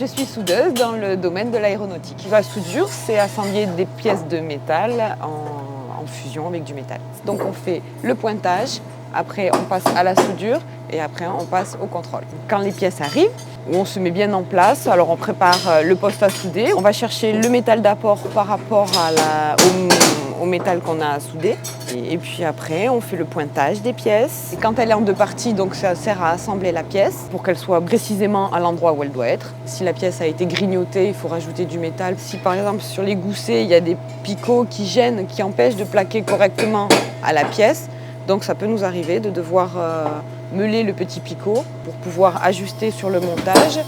Je suis soudeuse dans le domaine de l'aéronautique. La soudure, c'est assembler des pièces de métal en fusion avec du métal. Donc on fait le pointage, après on passe à la soudure et après on passe au contrôle. Quand les pièces arrivent, on se met bien en place, alors on prépare le poste à souder, on va chercher le métal d'apport par rapport au métal qu'on a à souder. Et puis après, on fait le pointage des pièces. Et quand elle est en deux parties, donc ça sert à assembler la pièce pour qu'elle soit précisément à l'endroit où elle doit être. Si la pièce a été grignotée, il faut rajouter du métal. Si par exemple sur les goussets, il y a des picots qui gênent, qui empêchent de plaquer correctement à la pièce, donc ça peut nous arriver de devoir meuler le petit picot pour pouvoir ajuster sur le montage.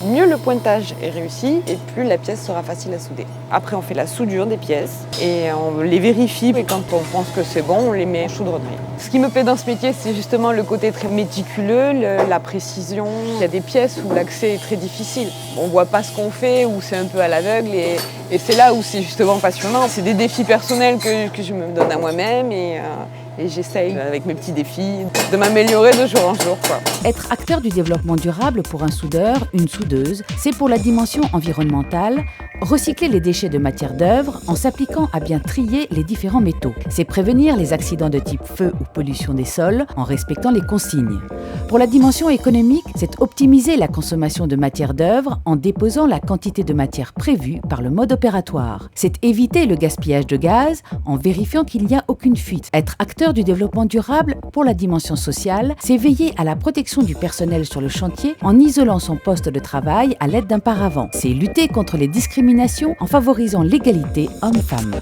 Mieux le pointage est réussi et plus la pièce sera facile à souder. Après on fait la soudure des pièces et on les vérifie et quand on pense que c'est bon, on les met en chaudronnerie. Ce qui me plaît dans ce métier, c'est justement le côté très méticuleux, la précision. Il y a des pièces où l'accès est très difficile. On ne voit pas ce qu'on fait ou c'est un peu à l'aveugle et c'est là où c'est justement passionnant. C'est des défis personnels que je me donne à moi-même et j'essaye, avec mes petits défis, de m'améliorer de jour en jour, quoi. Être acteur du développement durable pour un soudeur, une soudeuse, c'est pour la dimension environnementale, recycler les déchets de matière d'œuvre en s'appliquant à bien trier les différents métaux. C'est prévenir les accidents de type feu ou pollution des sols en respectant les consignes. Pour la dimension économique, c'est optimiser la consommation de matière d'œuvre en déposant la quantité de matière prévue par le mode opératoire. C'est éviter le gaspillage de gaz en vérifiant qu'il n'y a aucune fuite. Être acteur du développement durable pour la dimension sociale, c'est veiller à la protection du personnel sur le chantier en isolant son poste de travail à l'aide d'un paravent. C'est lutter contre les discriminations en favorisant l'égalité homme-femme.